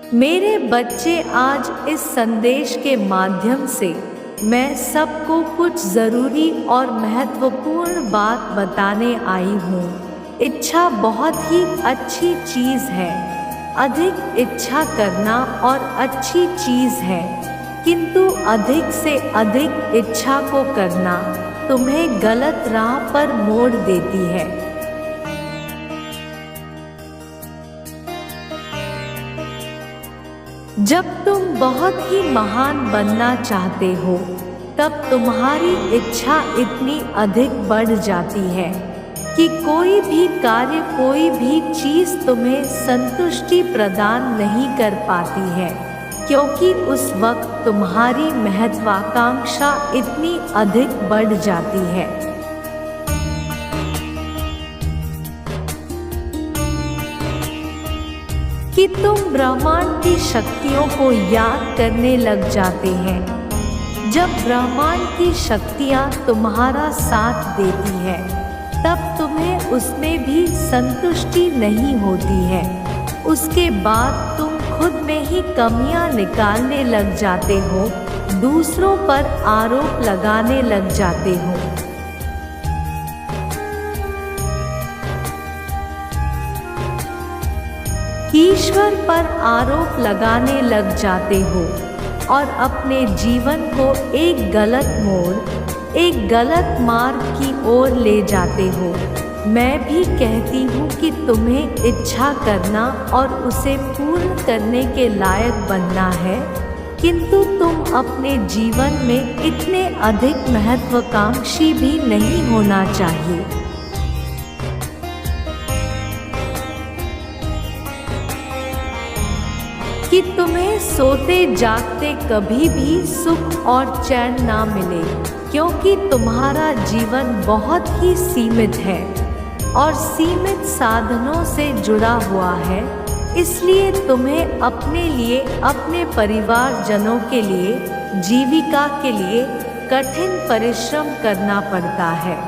मेरे बच्चे, आज इस संदेश के माध्यम से मैं सबको कुछ ज़रूरी और महत्वपूर्ण बात बताने आई हूँ। इच्छा बहुत ही अच्छी चीज़ है। अधिक इच्छा करना और अच्छी चीज़ है, किंतु अधिक से अधिक इच्छा को करना तुम्हें गलत राह पर मोड़ देती है। जब तुम बहुत ही महान बनना चाहते हो, तब तुम्हारी इच्छा इतनी अधिक बढ़ जाती है कि कोई भी कार्य, कोई भी चीज़ तुम्हें संतुष्टि प्रदान नहीं कर पाती है, क्योंकि उस वक्त तुम्हारी महत्वाकांक्षा इतनी अधिक बढ़ जाती है। कि तुम ब्रह्मांड की शक्तियों को याद करने लग जाते हैं। जब ब्रह्मांड की शक्तियाँ तुम्हारा साथ देती है, तब तुम्हें उसमें भी संतुष्टि नहीं होती है। उसके बाद तुम खुद में ही कमियां निकालने लग जाते हो, दूसरों पर आरोप लगाने लग जाते हो। ईश्वर पर आरोप लगाने लग जाते हो और अपने जीवन को एक गलत मोड़, एक गलत मार्ग की ओर ले जाते हो। मैं भी कहती हूँ कि तुम्हें इच्छा करना और उसे पूर्ण करने के लायक बनना है, किंतु तुम अपने जीवन में इतने अधिक महत्वाकांक्षी भी नहीं होना चाहिए कि तुम्हें सोते जागते कभी भी सुख और चैन ना मिले, क्योंकि तुम्हारा जीवन बहुत ही सीमित है और सीमित साधनों से जुड़ा हुआ है। इसलिए तुम्हें अपने लिए, अपने परिवारजनों के लिए, जीविका के लिए कठिन परिश्रम करना पड़ता है।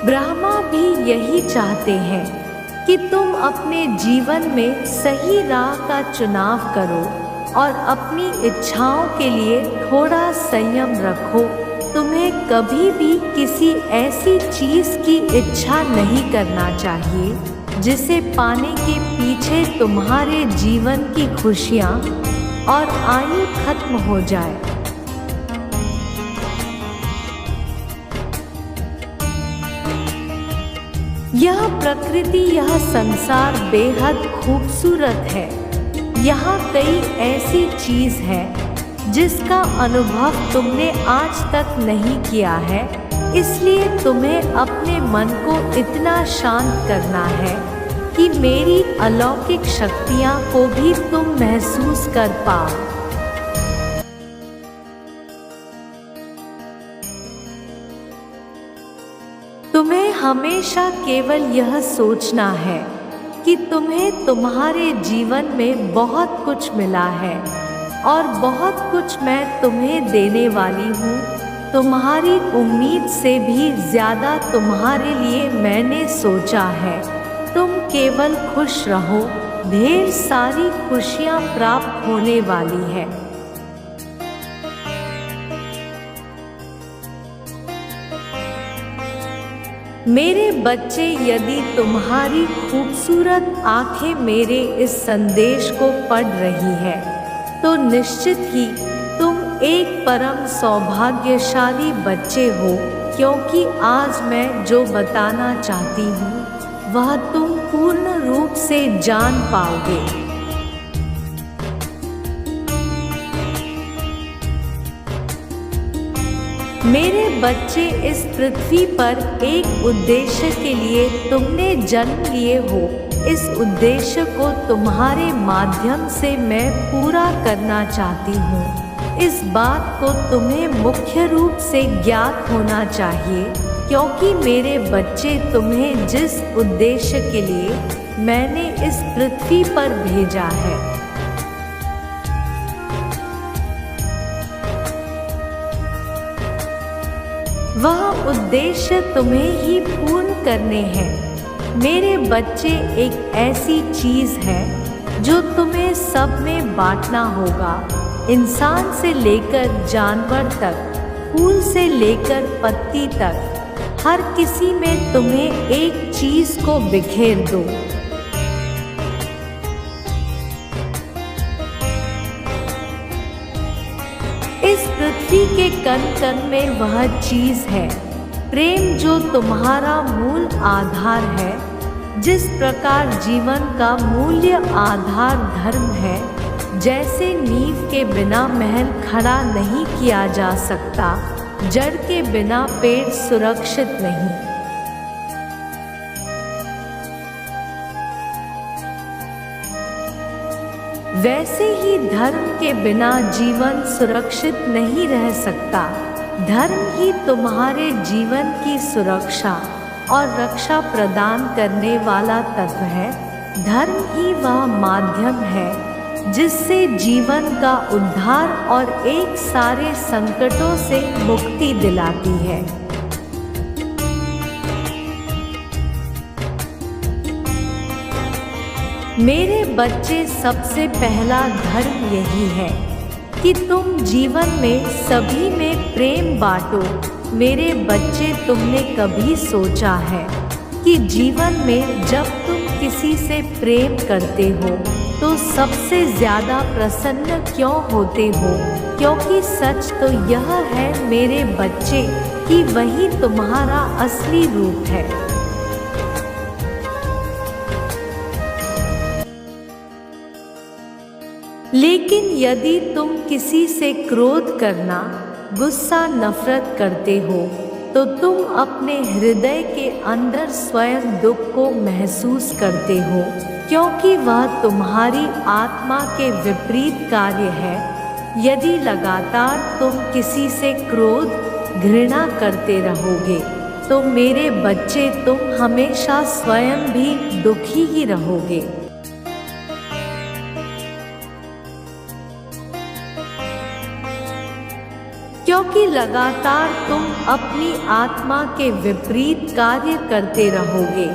ब्रह्मा भी यही चाहते हैं कि तुम अपने जीवन में सही राह का चुनाव करो और अपनी इच्छाओं के लिए थोड़ा संयम रखो। तुम्हें कभी भी किसी ऐसी चीज़ की इच्छा नहीं करना चाहिए जिसे पाने के पीछे तुम्हारे जीवन की खुशियाँ और आयु खत्म हो जाए। यह प्रकृति, यह संसार बेहद खूबसूरत है। यहाँ कई ऐसी चीज़ है जिसका अनुभव तुमने आज तक नहीं किया है। इसलिए तुम्हें अपने मन को इतना शांत करना है कि मेरी अलौकिक शक्तियाँ को भी तुम महसूस कर पाओ। तुम्हें हमेशा केवल यह सोचना है कि तुम्हें तुम्हारे जीवन में बहुत कुछ मिला है और बहुत कुछ मैं तुम्हें देने वाली हूँ। तुम्हारी उम्मीद से भी ज़्यादा तुम्हारे लिए मैंने सोचा है। तुम केवल खुश रहो, ढेर सारी खुशियाँ प्राप्त होने वाली है। मेरे बच्चे, यदि तुम्हारी खूबसूरत आंखें मेरे इस संदेश को पढ़ रही है, तो निश्चित ही तुम एक परम सौभाग्यशाली बच्चे हो, क्योंकि आज मैं जो बताना चाहती हूँ वह तुम पूर्ण रूप से जान पाओगे। मेरे बच्चे, इस पृथ्वी पर एक उद्देश्य के लिए तुमने जन्म लिए हो। इस उद्देश्य को तुम्हारे माध्यम से मैं पूरा करना चाहती हूँ। इस बात को तुम्हें मुख्य रूप से ज्ञात होना चाहिए, क्योंकि मेरे बच्चे, तुम्हें जिस उद्देश्य के लिए मैंने इस पृथ्वी पर भेजा है, वह उद्देश्य तुम्हें ही पूर्ण करने हैं। मेरे बच्चे, एक ऐसी चीज़ है जो तुम्हें सब में बांटना होगा। इंसान से लेकर जानवर तक, फूल से लेकर पत्ती तक, हर किसी में तुम्हें एक चीज को बिखेर दो। इस पृथ्वी के कण कण में वह चीज है प्रेम, जो तुम्हारा मूल आधार है। जिस प्रकार जीवन का मूल्य आधार धर्म है, जैसे नींव के बिना महल खड़ा नहीं किया जा सकता, जड़ के बिना पेड़ सुरक्षित नहीं। वैसे ही धर्म के बिना जीवन सुरक्षित नहीं रह सकता। धर्म ही तुम्हारे जीवन की सुरक्षा और रक्षा प्रदान करने वाला तत्व है। धर्म ही वह माध्यम है जिससे जीवन का उद्धार और एक सारे संकटों से मुक्ति दिलाती है। मेरे बच्चे, सबसे पहला धर्म यही है कि तुम जीवन में सभी में प्रेम बांटो। मेरे बच्चे, तुमने कभी सोचा है कि जीवन में जब तुम किसी से प्रेम करते हो तो सबसे ज़्यादा प्रसन्न क्यों होते हो? क्योंकि सच तो यह है मेरे बच्चे कि वही तुम्हारा असली रूप है। लेकिन यदि तुम किसी से क्रोध करना, गुस्सा, नफरत करते हो तो तुम अपने हृदय के अंदर स्वयं दुख को महसूस करते हो, क्योंकि वह तुम्हारी आत्मा के विपरीत कार्य है। यदि लगातार तुम किसी से क्रोध, घृणा करते रहोगे तो मेरे बच्चे, तुम हमेशा स्वयं भी दुखी ही रहोगे। क्योंकि लगातार तुम अपनी आत्मा के विपरीत कार्य करते रहोगे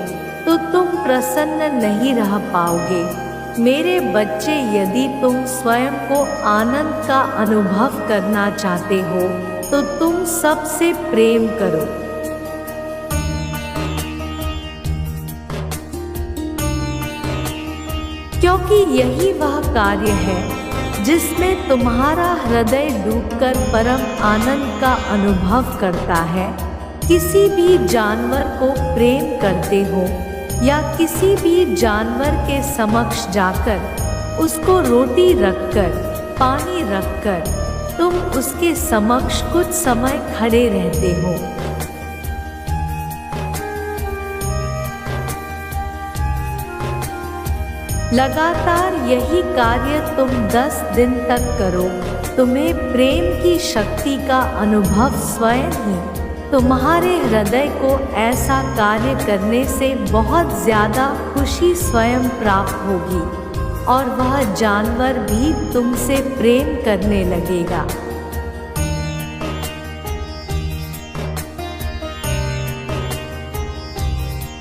तो तुम प्रसन्न नहीं रह पाओगे। मेरे बच्चे, यदि तुम स्वयं को आनंद का अनुभव करना चाहते हो तो तुम सबसे प्रेम करो। क्योंकि यही वह कार्य है जिसमें तुम्हारा हृदय डूबकर परम आनंद का अनुभव करता है। किसी भी जानवर को प्रेम करते हो या किसी भी जानवर के समक्ष जाकर उसको रोटी रखकर, पानी रखकर तुम उसके समक्ष कुछ समय खड़े रहते हो। लगातार यही कार्य तुम 10 दिन तक करो, तुम्हें प्रेम की शक्ति का अनुभव स्वयं ही तुम्हारे हृदय को ऐसा कार्य करने से बहुत ज़्यादा खुशी स्वयं प्राप्त होगी और वह जानवर भी तुमसे प्रेम करने लगेगा।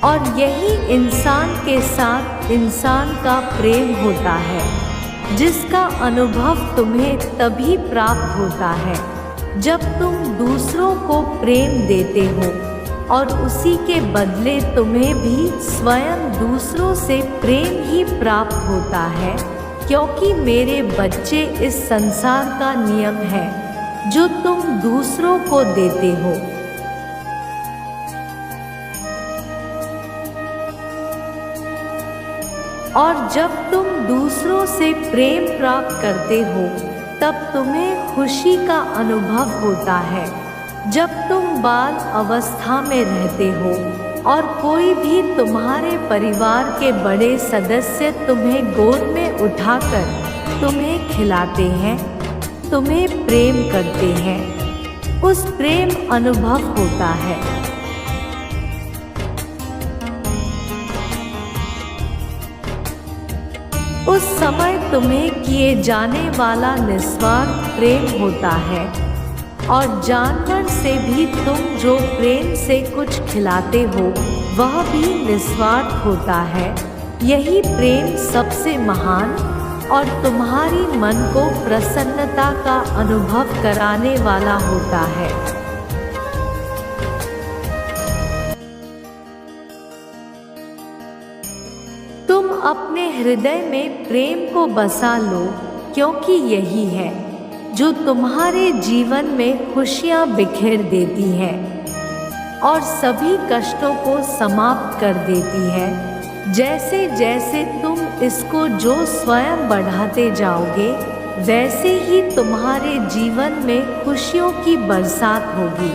और यही इंसान के साथ इंसान का प्रेम होता है, जिसका अनुभव तुम्हें तभी प्राप्त होता है जब तुम दूसरों को प्रेम देते हो और उसी के बदले तुम्हें भी स्वयं दूसरों से प्रेम ही प्राप्त होता है। क्योंकि मेरे बच्चे, इस संसार का नियम है जो तुम दूसरों को देते हो और जब तुम दूसरों से प्रेम प्राप्त करते हो तब तुम्हें खुशी का अनुभव होता है। जब तुम बाल अवस्था में रहते हो और कोई भी तुम्हारे परिवार के बड़े सदस्य तुम्हें गोद में उठाकर तुम्हें खिलाते हैं, तुम्हें प्रेम करते हैं, उस प्रेम अनुभव होता है। उस समय तुम्हें किए जाने वाला निस्वार्थ प्रेम होता है और जानवर से भी तुम जो प्रेम से कुछ खिलाते हो वह भी निस्वार्थ होता है। यही प्रेम सबसे महान और तुम्हारी मन को प्रसन्नता का अनुभव कराने वाला होता है। तुम अपने हृदय में प्रेम को बसा लो, क्योंकि यही है जो तुम्हारे जीवन में खुशियां बिखेर देती है और सभी कष्टों को समाप्त कर देती है। जैसे जैसे तुम इसको जो स्वयं बढ़ाते जाओगे, वैसे ही तुम्हारे जीवन में खुशियों की बरसात होगी।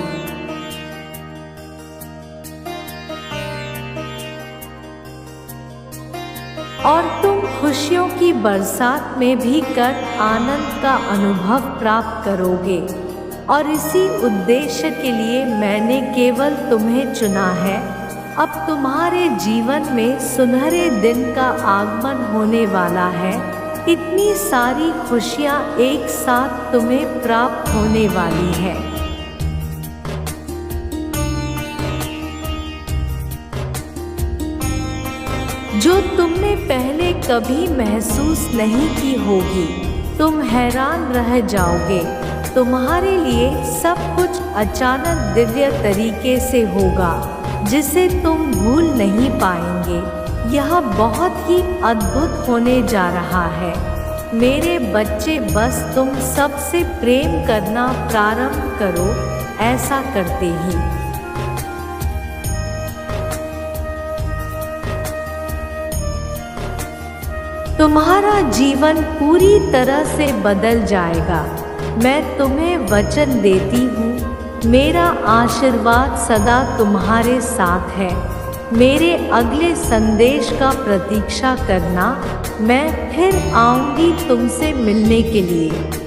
और तुम खुशियों की बरसात में भी कर आनंद का अनुभव प्राप्त करोगे। और इसी उद्देश्य के लिए मैंने केवल तुम्हें चुना है। अब तुम्हारे जीवन में सुनहरे दिन का आगमन होने वाला है। इतनी सारी खुशियाँ एक साथ तुम्हें प्राप्त होने वाली है। जो तुमने पहले कभी महसूस नहीं की होगी। तुम हैरान रह जाओगे। तुम्हारे लिए सब कुछ अचानक दिव्य तरीके से होगा, जिसे तुम भूल नहीं पाएंगे। यह बहुत ही अद्भुत होने जा रहा है। मेरे बच्चे, बस तुम सबसे प्रेम करना प्रारंभ करो। ऐसा करते ही तुम्हारा जीवन पूरी तरह से बदल जाएगा। मैं तुम्हें वचन देती हूँ, मेरा आशीर्वाद सदा तुम्हारे साथ है। मेरे अगले संदेश का प्रतीक्षा करना। मैं फिर आऊँगी तुमसे मिलने के लिए।